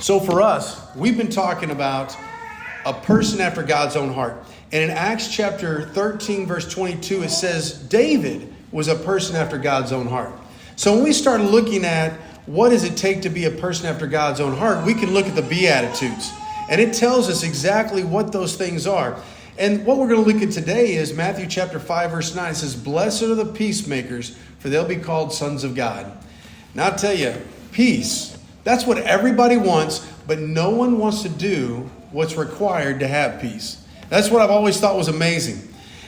So for us, we've been talking about a person after God's own heart. And in Acts chapter 13, verse 22, it says David was a person after God's own heart. So when we start looking at what does it take to be a person after God's own heart, we can look at the Beatitudes. And it tells us exactly what those things are. And what we're going to look at today is Matthew chapter 5, verse 9. It says, "Blessed are the peacemakers, for they'll be called sons of God." Now I'll tell you, peace, that's what everybody wants, but no one wants to do what's required to have peace. That's what I've always thought was amazing.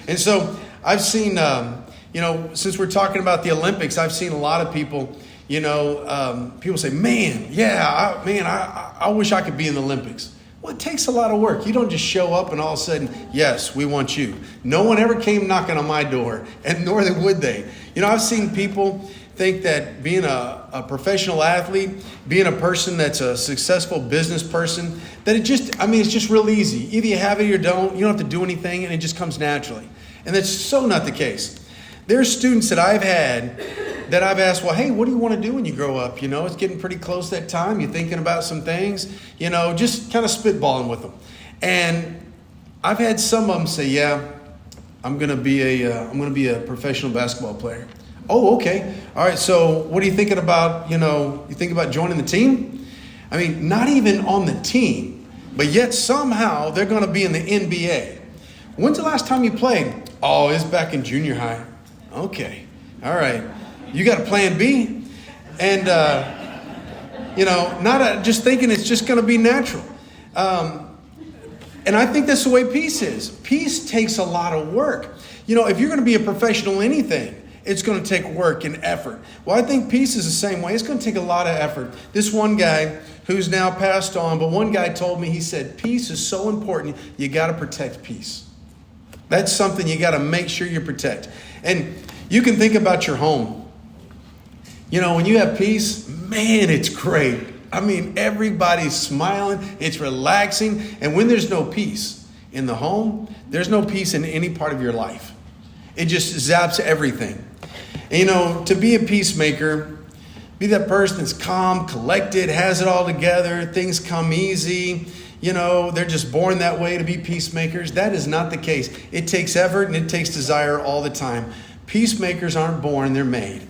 And so I've seen, since we're talking about the Olympics, I've seen a lot of people, people say, I wish I could be in the Olympics. Well, it takes a lot of work. You don't just show up and all of a sudden, yes, we want you. No one ever came knocking on my door, and nor would they. I've seen people think that being a professional athlete, being a person that's a successful business person, that it's just real easy. Either you have it or you don't. You don't have to do anything, and it just comes naturally. And that's so not the case. There's students that I've had that I've asked, well, hey, what do you want to do when you grow up? It's getting pretty close that time. You're thinking about some things, just kind of spitballing with them. And I've had some of them say, yeah, I'm going to be a professional basketball player. Oh, okay. All right. So what are you thinking about? You think about joining the team? I mean, not even on the team, but yet somehow they're going to be in the NBA. When's the last time you played? Oh, it's back in junior high. Okay. All right. You got a plan B? And, just thinking it's just going to be natural. And I think that's the way peace is. Peace takes a lot of work. If you're going to be a professional in anything, it's going to take work and effort. Well, I think peace is the same way. It's going to take a lot of effort. This one guy who's now passed on, but one guy told me, he said, peace is so important, you got to protect peace. That's something you got to make sure you protect. And you can think about your home. When you have peace, man, it's great. I mean, everybody's smiling. It's relaxing. And when there's no peace in the home, there's no peace in any part of your life. It just zaps everything. And, to be a peacemaker, be that person that's calm, collected, has it all together, things come easy. They're just born that way to be peacemakers. That is not the case. It takes effort and it takes desire all the time. Peacemakers aren't born, they're made.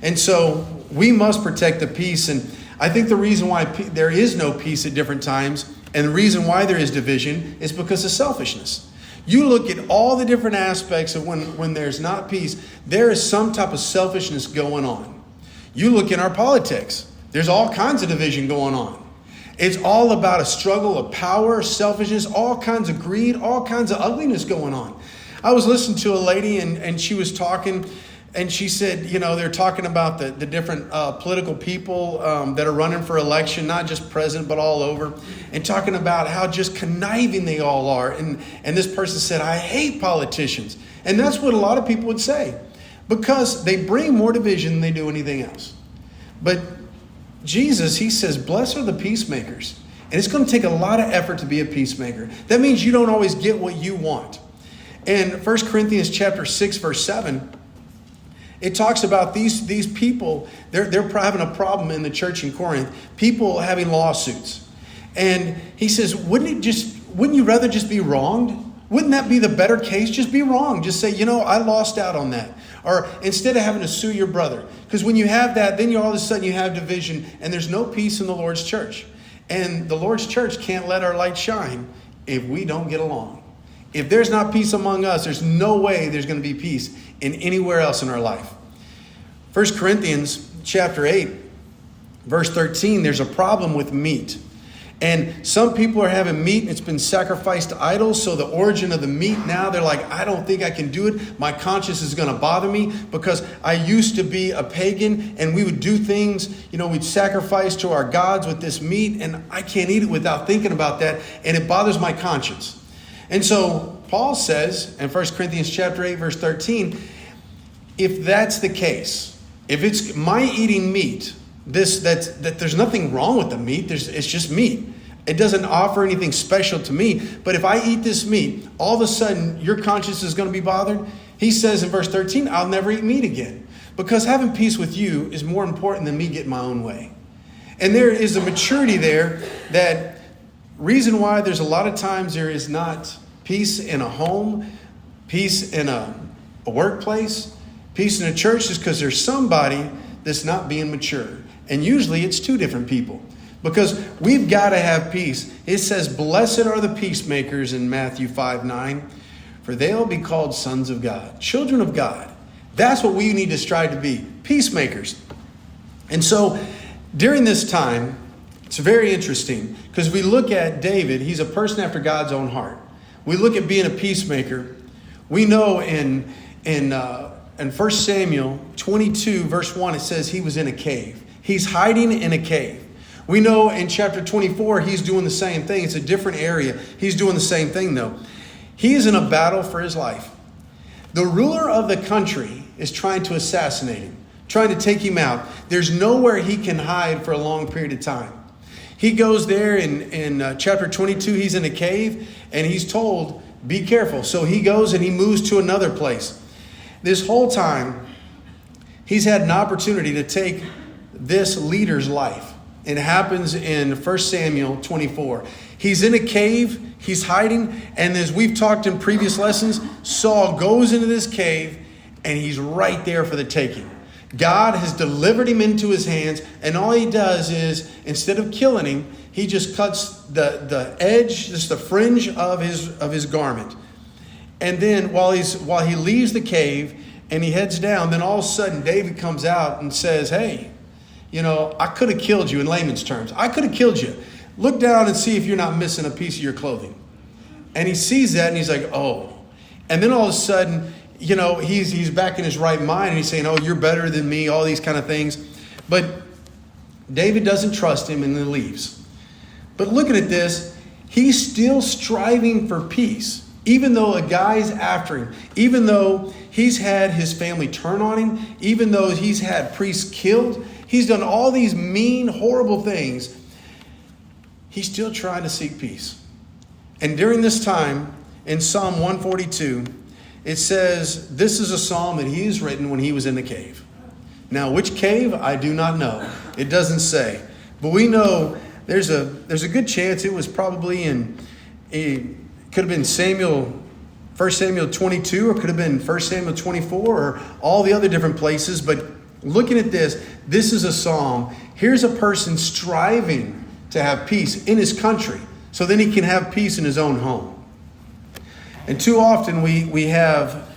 And so we must protect the peace. And I think the reason why there is no peace at different times and the reason why there is division is because of selfishness. You look at all the different aspects of when there's not peace, there is some type of selfishness going on. You look in our politics, there's all kinds of division going on. It's all about a struggle of power, selfishness, all kinds of greed, all kinds of ugliness going on. I was listening to a lady and she was talking and she said, they're talking about the different political people that are running for election, not just president, but all over, and talking about how just conniving they all are. And this person said, I hate politicians. And that's what a lot of people would say, because they bring more division than they do anything else. But Jesus, he says, blessed are the peacemakers. And it's going to take a lot of effort to be a peacemaker. That means you don't always get what you want. In 1 Corinthians chapter 6, verse 7, it talks about these people, they're having a problem in the church in Corinth, people having lawsuits. And he says, wouldn't you rather just be wronged? Wouldn't that be the better case? Just be wrong. Just say, I lost out on that. Or instead of having to sue your brother. Because when you have that, then all of a sudden you have division and there's no peace in the Lord's church. And the Lord's church can't let our light shine if we don't get along. If there's not peace among us, there's no way there's going to be peace in anywhere else in our life. 1 Corinthians chapter 8, verse 13, there's a problem with meat. And some people are having meat and it's been sacrificed to idols. So the origin of the meat now, they're like, I don't think I can do it. My conscience is going to bother me because I used to be a pagan and we would do things, we'd sacrifice to our gods with this meat and I can't eat it without thinking about that. And it bothers my conscience. And so Paul says in 1 Corinthians chapter 8, verse 13, if that's the case, if it's my eating meat, that there's nothing wrong with the meat. It's just meat. It doesn't offer anything special to me. But if I eat this meat, all of a sudden your conscience is going to be bothered. He says in verse 13, I'll never eat meat again. Because having peace with you is more important than me getting my own way. And there is a maturity there, that reason why there's a lot of times there is not peace in a home, peace in a workplace, peace in a church, is because there's somebody that's not being mature. And usually it's two different people, because we've got to have peace. It says, blessed are the peacemakers in Matthew 5:9, for they'll be called sons of God, children of God. That's what we need to strive to be, peacemakers. And so during this time, it's very interesting, because we look at David, he's a person after God's own heart. We look at being a peacemaker. We know in 1 Samuel 22, verse 1, it says he was in a cave. He's hiding in a cave. We know in chapter 24, he's doing the same thing. It's a different area. He's doing the same thing, though. He is in a battle for his life. The ruler of the country is trying to assassinate him, trying to take him out. There's nowhere he can hide for a long period of time. He goes there in chapter 22, he's in a cave, and he's told, be careful. So he goes and he moves to another place. This whole time, he's had an opportunity to take this leader's life. It happens in 1 Samuel 24. He's in a cave, he's hiding, and as we've talked in previous lessons, Saul goes into this cave, and he's right there for the taking. God has delivered him into his hands, and all he does is, instead of killing him, he just cuts the edge, just the fringe of his garment. And then while he leaves the cave and he heads down, then all of a sudden David comes out and says, hey, I could have killed you, in layman's terms. I could have killed you. Look down and see if you're not missing a piece of your clothing. And he sees that and he's like, oh. And then all of a sudden, he's back in his right mind, and he's saying, oh, you're better than me, all these kind of things. But David doesn't trust him and then leaves. But looking at this, he's still striving for peace, even though a guy's after him, even though he's had his family turn on him, even though he's had priests killed, he's done all these mean, horrible things. He's still trying to seek peace. And during this time, in Psalm 142, it says, this is a psalm that he's written when he was in the cave. Now, which cave? I do not know. It doesn't say. But we know there's a good chance it was probably it could have been 1 Samuel 22, or could have been 1 Samuel 24, or all the other different places. But looking at this is a psalm. Here's a person striving to have peace in his country, so then he can have peace in his own home. And too often we have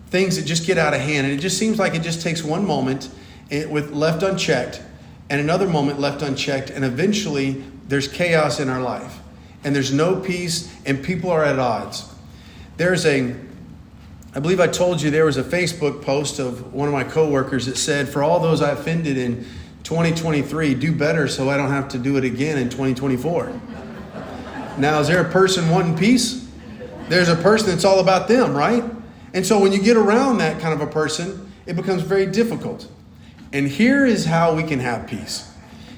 things that just get out of hand, and it just seems like it just takes one moment with left unchecked, and another moment left unchecked, and eventually there's chaos in our life, and there's no peace, and people are at odds. I believe I told you there was a Facebook post of one of my coworkers that said, for all those I offended in 2023, do better so I don't have to do it again in 2024. Now, is there a person wanting peace? There's a person that's all about them, right? And so when you get around that kind of a person, it becomes very difficult. And here is how we can have peace.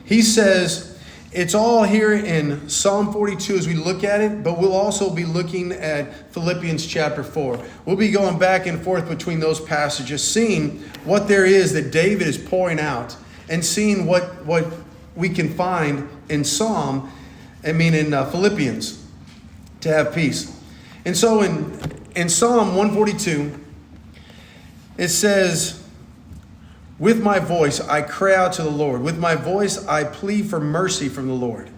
He says, it's all here in Psalm 42 as we look at it, but we'll also be looking at Philippians chapter 4. We'll be going back and forth between those passages, seeing what there is that David is pouring out, and seeing what we can find in Philippians to have peace. And so in Psalm 142, it says, with my voice I cry out to the Lord. With my voice I plead for mercy from the Lord.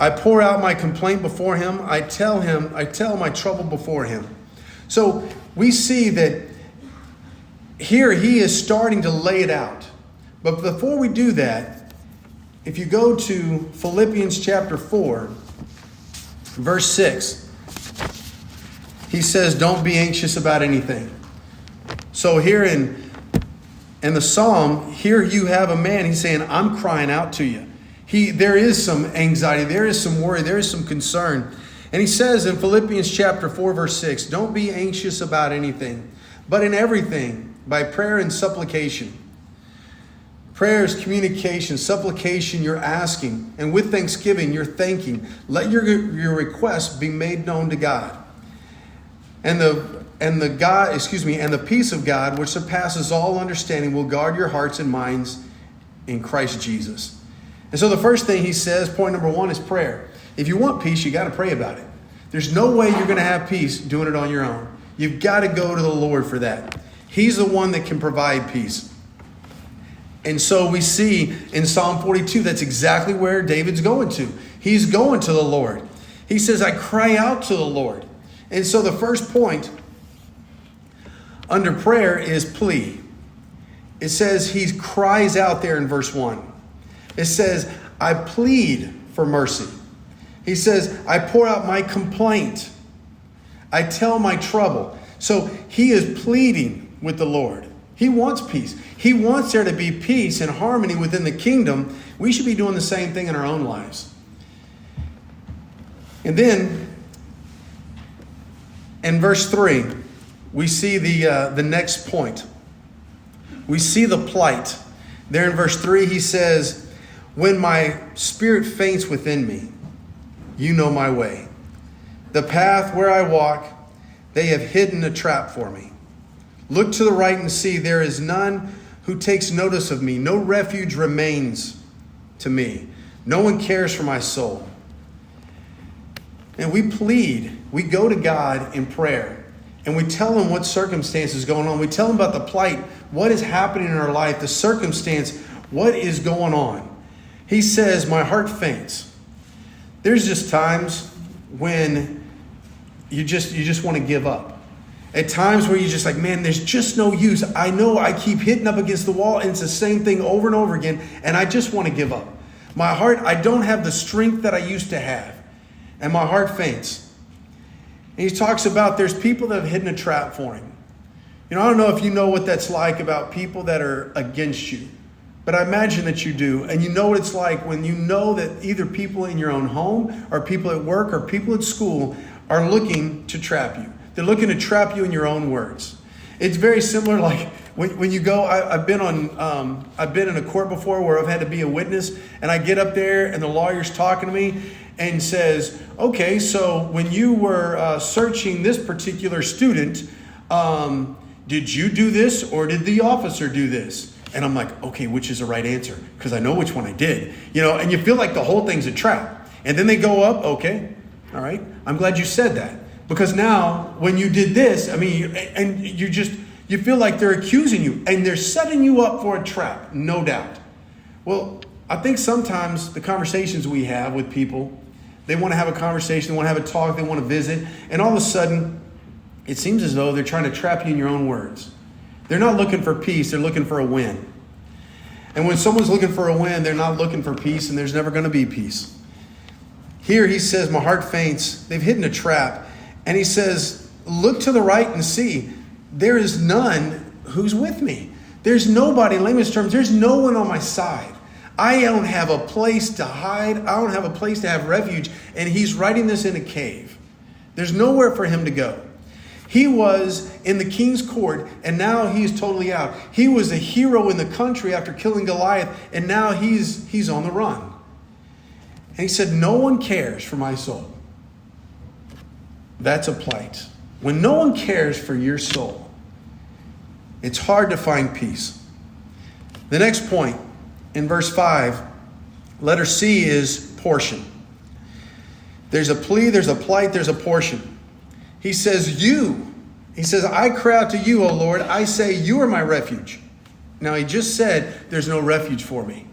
I pour out my complaint before him. I tell my trouble before him. So we see that here he is starting to lay it out. But before we do that, if you go to Philippians chapter 4, verse 6, he says, don't be anxious about anything. So here in the psalm, here you have a man, he's saying, I'm crying out to you. There is some anxiety, there is some worry, there is some concern. And he says in Philippians chapter 4, verse 6, don't be anxious about anything, but in everything, by prayer and supplication. Prayer is communication, supplication, you're asking, and with thanksgiving, you're thanking. Let your requests be made known to God. And the peace of God, which surpasses all understanding, will guard your hearts and minds in Christ Jesus. And so the first thing he says, point number one, is prayer. If you want peace, you got to pray about it. There's no way you're going to have peace doing it on your own. You've got to go to the Lord for that. He's the one that can provide peace. And so we see in Psalm 42, that's exactly where David's going to. He's going to the Lord. He says, I cry out to the Lord. And so the first point under prayer is plea. It says he cries out there in verse 1. It says, I plead for mercy. He says, I pour out my complaint. I tell my trouble. So he is pleading with the Lord. He wants peace. He wants there to be peace and harmony within the kingdom. We should be doing the same thing in our own lives. And then in verse 3, we see the next point. We see the plight. There in verse 3, he says, when my spirit faints within me, you know my way. The path where I walk, they have hidden a trap for me. Look to the right and see, there is none who takes notice of me. No refuge remains to me. No one cares for my soul. And we plead. We go to God in prayer. And we tell him what circumstance is going on. We tell him about the plight, what is happening in our life, the circumstance, what is going on. He says, my heart faints. There's just times when you just want to give up. At times where you're just like, man, there's just no use. I know I keep hitting up against the wall and it's the same thing over and over again. And I just want to give up. My heart, I don't have the strength that I used to have. And my heart faints. And he talks about there's people that have hidden a trap for him. You know, I don't know if you know what that's like about people that are against you. But I imagine that you do. And you know what it's like when you know that either people in your own home or people at work or people at school are looking to trap you. They're looking to trap you in your own words. It's very similar like when you go, I've been in a court before where I've had to be a witness, and I get up there and the lawyer's talking to me and says, okay, so when you were searching this particular student, did you do this or did the officer do this? And I'm like, okay, which is the right answer? Because I know which one I did. You know, and you feel like the whole thing's a trap. And then they go up, okay, all right, I'm glad you said that. Because now, when you did this, I mean, and you feel like they're accusing you and they're setting you up for a trap, no doubt. Well, I think sometimes the conversations we have with people, they want to have a conversation, they want to have a talk, they want to visit, and all of a sudden, it seems as though they're trying to trap you in your own words. They're not looking for peace, they're looking for a win. And when someone's looking for a win, they're not looking for peace, and there's never going to be peace. Here he says, my heart faints. They've hidden a trap. And he says, look to the right and see. There is none who's with me. There's nobody, in layman's terms, there's no one on my side. I don't have a place to hide. I don't have a place to have refuge. And he's writing this in a cave. There's nowhere for him to go. He was in the king's court, and now he's totally out. He was a hero in the country after killing Goliath, and now he's on the run. And he said, no one cares for my soul. That's a plight. When no one cares for your soul, it's hard to find peace. The next point in verse 5, letter C, is portion. There's a plea, there's a plight, there's a portion. He says, I cry out to you, O Lord. I say, you are my refuge. Now, he just said, there's no refuge for me.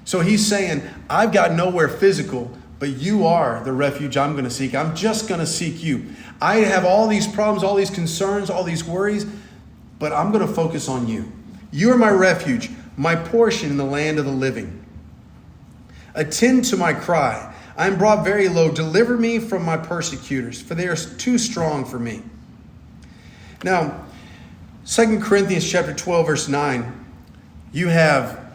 So he's saying, I've got nowhere physical, but you are the refuge I'm going to seek. I'm just going to seek you. I have all these problems, all these concerns, all these worries, but I'm going to focus on you. You are my refuge, my portion in the land of the living. Attend to my cry. I am brought very low. Deliver me from my persecutors, for they are too strong for me. Now, 2 Corinthians chapter 12, verse 9, you have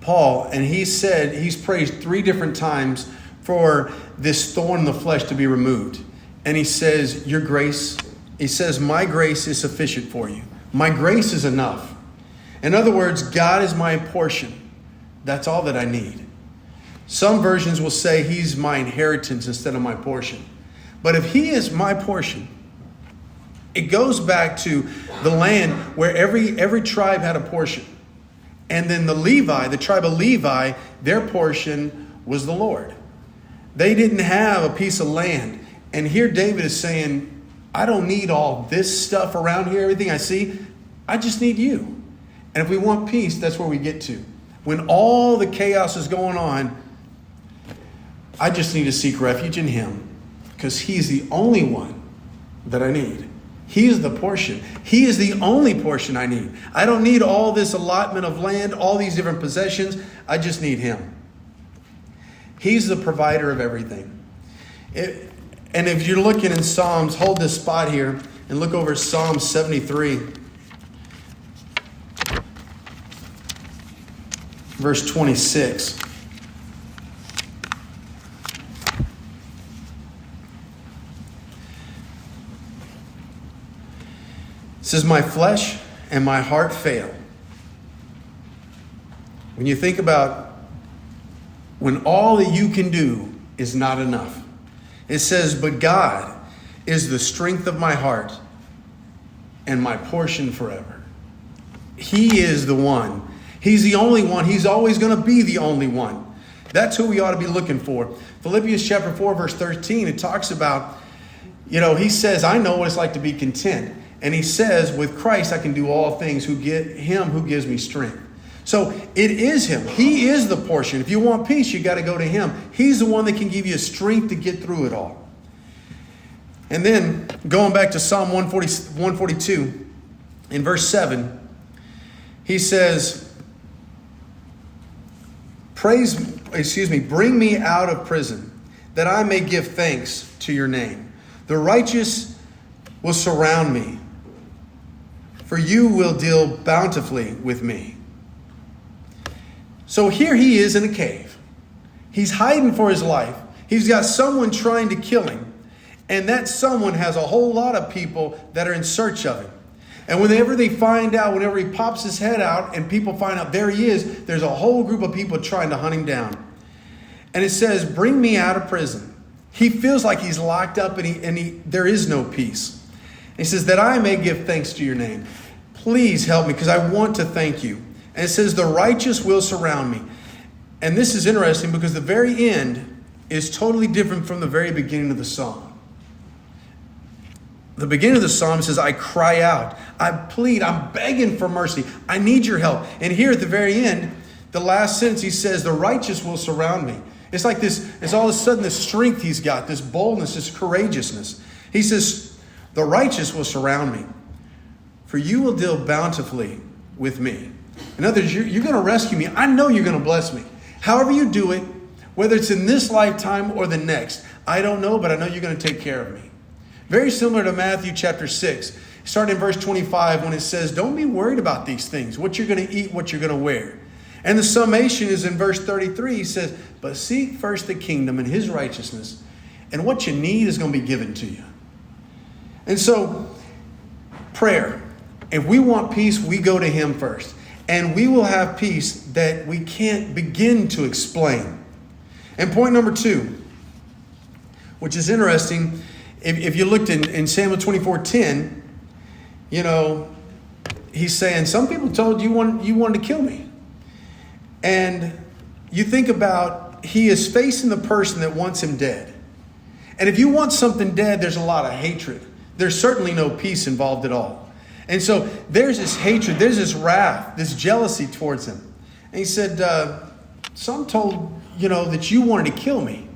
Paul, and he's praised 3 different times for this thorn in the flesh to be removed. And he says, your grace, he says, my grace is sufficient for you. My grace is enough. In other words, God is my portion. That's all that I need. Some versions will say he's my inheritance instead of my portion. But if he is my portion, it goes back to the land where every tribe had a portion. And then the tribe of Levi, their portion was the Lord. They didn't have a piece of land. And here David is saying, I don't need all this stuff around here, everything I see. I just need you. And if we want peace, that's where we get to. When all the chaos is going on, I just need to seek refuge in him, because he's the only one that I need. He is the portion. He is the only portion I need. I don't need all this allotment of land, all these different possessions. I just need him. He's the provider of everything. And if you're looking in Psalms, hold this spot here and look over Psalm 73. Verse 26. It says, my flesh and my heart fail. When you think about when all that you can do is not enough. It says, but God is the strength of my heart and my portion forever. He is the one. He's the only one. He's always going to be the only one. That's who we ought to be looking for. Philippians chapter 4, verse 13, it talks about, he says, I know what it's like to be content. And he says, with Christ, I can do all things who gives me strength. So it is him. He is the portion. If you want peace, you got to go to him. He's the one that can give you strength to get through it all. And then going back to Psalm 142, in verse 7, he says, bring me out of prison, that I may give thanks to your name. The righteous will surround me, for you will deal bountifully with me. So here he is in a cave. He's hiding for his life. He's got someone trying to kill him. And that someone has a whole lot of people that are in search of him. And whenever he pops his head out and people find out there he is, there's a whole group of people trying to hunt him down. And it says, bring me out of prison. He feels like he's locked up and there is no peace. And he says, that I may give thanks to your name. Please help me, because I want to thank you. And it says, the righteous will surround me. And this is interesting because the very end is totally different from the very beginning of the psalm. The beginning of the psalm says, I cry out, I plead, I'm begging for mercy. I need your help. And here at the very end, the last sentence, he says, the righteous will surround me. It's like this, it's all of a sudden this strength he's got, this boldness, this courageousness. He says, the righteous will surround me, for you will deal bountifully with me. In other words, you're going to rescue me. I know you're going to bless me. However you do it, whether it's in this lifetime or the next, I don't know, but I know you're going to take care of me. Very similar to Matthew chapter 6, starting in verse 25, when it says, don't be worried about these things, what you're going to eat, what you're going to wear. And the summation is in verse 33. He says, but seek first the kingdom and his righteousness, and what you need is going to be given to you. And so, prayer. If we want peace, we go to him first. And we will have peace that we can't begin to explain. And point number 2, which is interesting, if you looked in Samuel 24:10, he's saying, some people told you wanted to kill me. And you think about, he is facing the person that wants him dead. And if you want something dead, there's a lot of hatred. There's certainly no peace involved at all. And so there's this hatred, there's this wrath, this jealousy towards him. And he said, some told, that you wanted to kill me.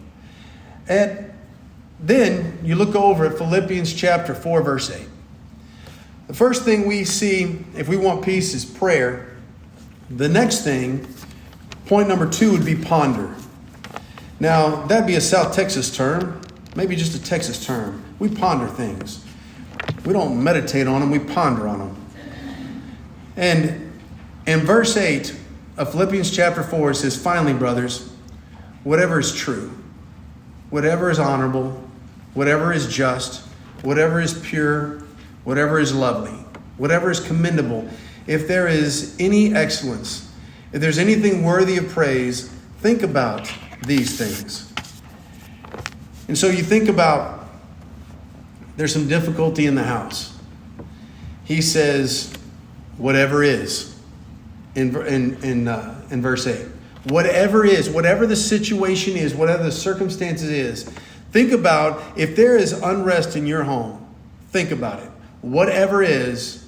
And then you look over at Philippians chapter 4, verse 8. The first thing we see, if we want peace, is prayer. The next thing, point number 2, would be ponder. Now, that'd be a South Texas term, maybe just a Texas term. We ponder things. We don't meditate on them, we ponder on them. And in verse 8 of Philippians chapter 4, it says, finally, brothers, whatever is true, whatever is honorable, whatever is just, whatever is pure, whatever is lovely, whatever is commendable, if there is any excellence, if there's anything worthy of praise, think about these things. And so you think about, there's some difficulty in the house. He says, whatever is. in verse 8. Whatever the situation is, whatever the circumstances is, think about if there is unrest in your home. Think about it. Whatever is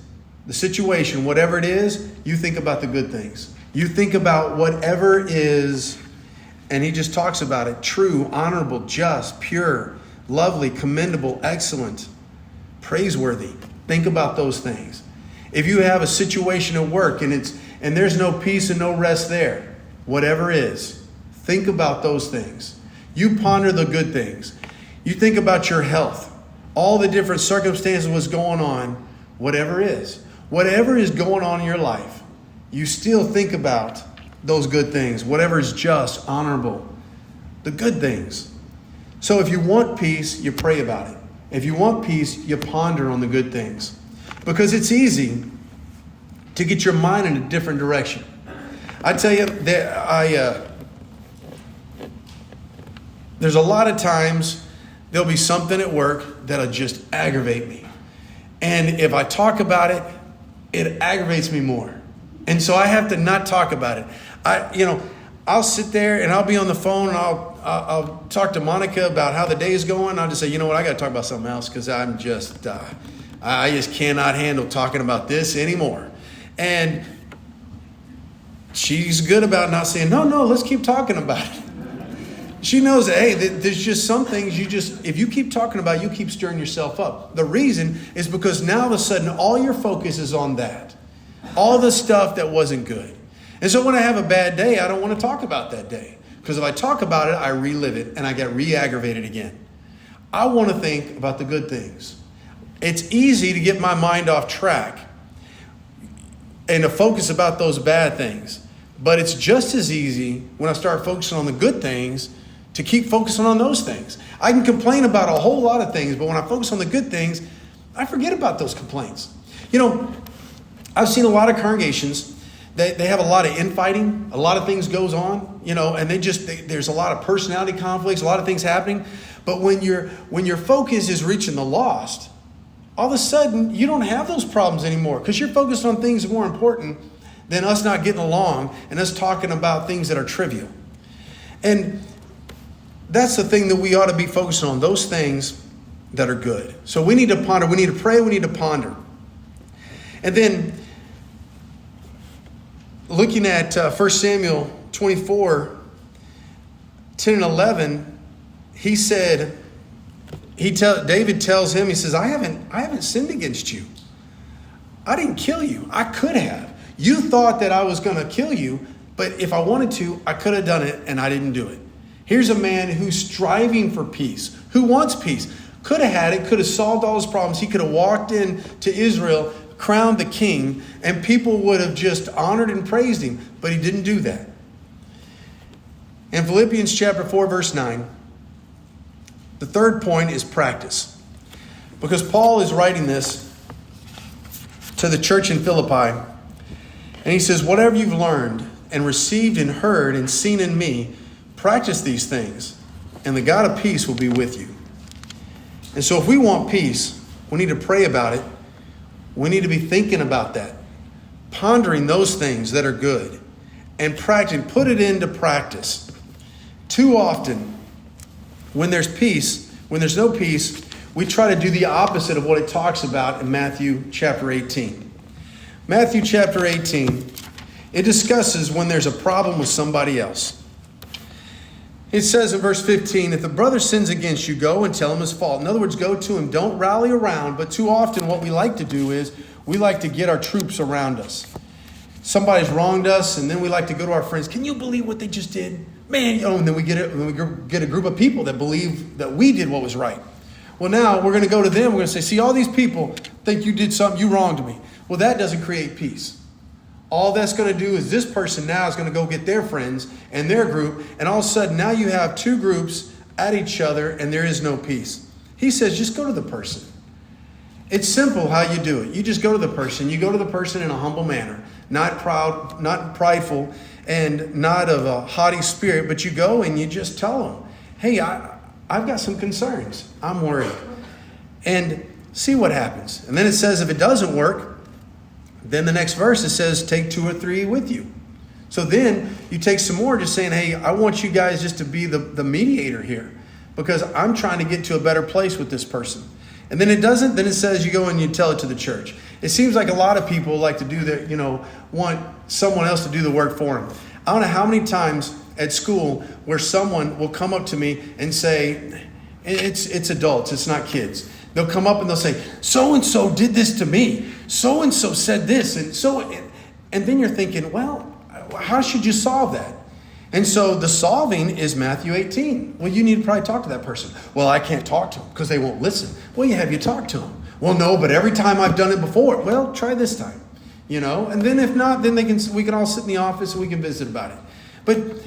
the situation, whatever it is, you think about the good things. You think about whatever is, and he just talks about it, true, honorable, just, pure, lovely, commendable, excellent, praiseworthy. Think about those things. If you have a situation at work and there's no peace and no rest there, whatever is, think about those things. You ponder the good things. You think about your health, all the different circumstances, what's going on, whatever is going on in your life, you still think about those good things, whatever is just, honorable, the good things. So if you want peace, you pray about it. If you want peace, you ponder on the good things. Because it's easy to get your mind in a different direction. I tell you, there's a lot of times there'll be something at work that'll just aggravate me. And if I talk about it, it aggravates me more. And so I have to not talk about it. I'll sit there and I'll be on the phone and I'll talk to Monica about how the day is going. I'll just say, you know what, I got to talk about something else because I just cannot handle talking about this anymore. And she's good about not saying, no, let's keep talking about it. She knows that, hey, there's just some things if you keep talking about, you keep stirring yourself up. The reason is because now all of a sudden, all your focus is on that. All the stuff that wasn't good. And so when I have a bad day, I don't want to talk about that day. Because if I talk about it, I relive it and I get re-aggravated again. I want to think about the good things. It's easy to get my mind off track and to focus about those bad things. But it's just as easy when I start focusing on the good things to keep focusing on those things. I can complain about a whole lot of things, but when I focus on the good things, I forget about those complaints. I've seen a lot of congregations, they have a lot of infighting, a lot of things goes on, and there's a lot of personality conflicts, a lot of things happening. But when your focus is reaching the lost, all of a sudden you don't have those problems anymore because you're focused on things more important than us not getting along and us talking about things that are trivial. And that's the thing that we ought to be focusing on, those things that are good. So we need to ponder, we need to pray, we need to ponder. And then looking at 1 Samuel 24, 10 and 11, he said, David tells him, he says, I haven't sinned against you. I didn't kill you. I could have. You thought that I was going to kill you, but if I wanted to, I could have done it, and I didn't do it. Here's a man who's striving for peace, who wants peace. Could have had it, could have solved all his problems. He could have walked in to Israel, crowned the king, and people would have just honored and praised him, but he didn't do that. In Philippians chapter 4, verse 9, the third point is practice. Because Paul is writing this to the church in Philippi, and he says, whatever you've learned and received and heard and seen in me, practice these things, and the God of peace will be with you. And so if we want peace, we need to pray about it. We need to be thinking about that, pondering those things that are good, and practicing, put it into practice. Too often, when there's no peace, we try to do the opposite of what it talks about in Matthew chapter 18. Matthew chapter 18, it discusses when there's a problem with somebody else. It says in verse 15, if the brother sins against you, go and tell him his fault. In other words, go to him. Don't rally around. But too often what we like to do is we like to get our troops around us. Somebody's wronged us, and then we like to go to our friends. Can you believe what they just did? Man, and then we get a group of people that believe that we did what was right. Well, now we're going to go to them. We're going to say, see, all these people think you did something, you wronged me. Well, that doesn't create peace. All that's going to do is this person now is going to go get their friends and their group. And all of a sudden, now you have two groups at each other and there is no peace. He says, just go to the person. It's simple how you do it. You just go to the person. You go to the person in a humble manner, not proud, not prideful, and not of a haughty spirit. But you go and you just tell them, hey, I've got some concerns. I'm worried. And see what happens. And then it says if it doesn't work, Then the next verse, it says, take 2 or 3 with you. So then you take some more, just saying, hey, I want you guys just to be the mediator here, because I'm trying to get to a better place with this person. And then it doesn't, then it says you go and you tell it to the church. It seems like a lot of people like to do that, want someone else to do the work for them. I don't know how many times at school where someone will come up to me and say, it's adults, it's not kids. They'll come up and they'll say, so-and-so did this to me. So-and-so said this. And then you're thinking, well, how should you solve that? And so the solving is Matthew 18. Well, you need to probably talk to that person. Well, I can't talk to them because they won't listen. Well, you talk to them. Well, no, but every time I've done it before. Well, try this time, And then if not, then we can all sit in the office and we can visit about it. But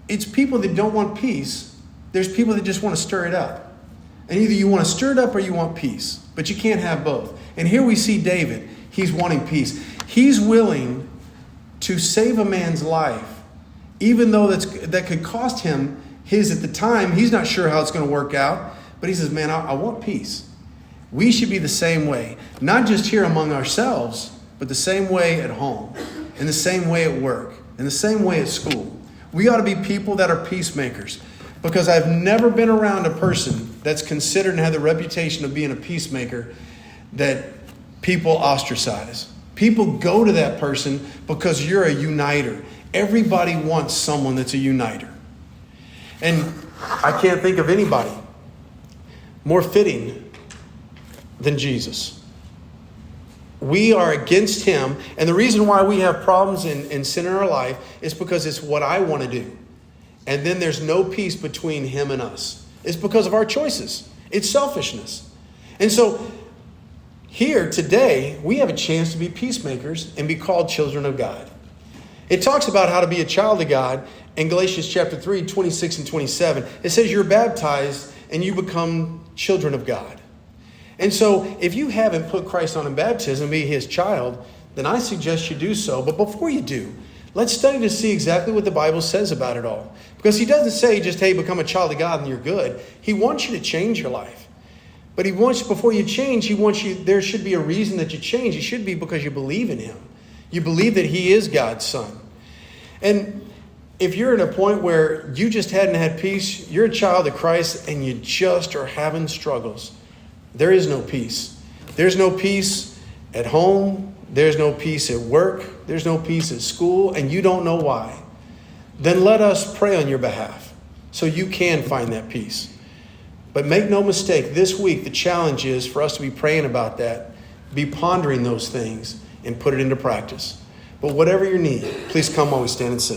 it's people that don't want peace. There's people that just want to stir it up. And either you want to stir it up or you want peace. But you can't have both. And here we see David. He's wanting peace. He's willing to save a man's life, even though that could cost him his at the time. He's not sure how it's going to work out. But he says, man, I want peace. We should be the same way. Not just here among ourselves, but the same way at home. And the same way at work. And the same way at school. We ought to be people that are peacemakers. Because I've never been around a person that's considered and had the reputation of being a peacemaker that people ostracize. People go to that person because you're a uniter. Everybody wants someone that's a uniter. And I can't think of anybody more fitting than Jesus. We are against him. And the reason why we have problems and sin in our life is because it's what I want to do. And then there's no peace between him and us. It's because of our choices. It's selfishness. And so here today, we have a chance to be peacemakers and be called children of God. It talks about how to be a child of God in Galatians chapter 3, 26 and 27. It says you're baptized and you become children of God. And so if you haven't put Christ on in baptism, be his child, then I suggest you do so. But before you do, let's study to see exactly what the Bible says about it all. Because he doesn't say just, hey, become a child of God and you're good. He wants you to change your life. But he wants, before you change, there should be a reason that you change. It should be because you believe in him. You believe that he is God's son. And if you're at a point where you just hadn't had peace, you're a child of Christ and you just are having struggles, there is no peace. There's no peace at home. There's no peace at work. There's no peace at school, and you don't know why. Then let us pray on your behalf so you can find that peace. But make no mistake, this week the challenge is for us to be praying about that, be pondering those things, and put it into practice. But whatever your need, please come while we stand and sing.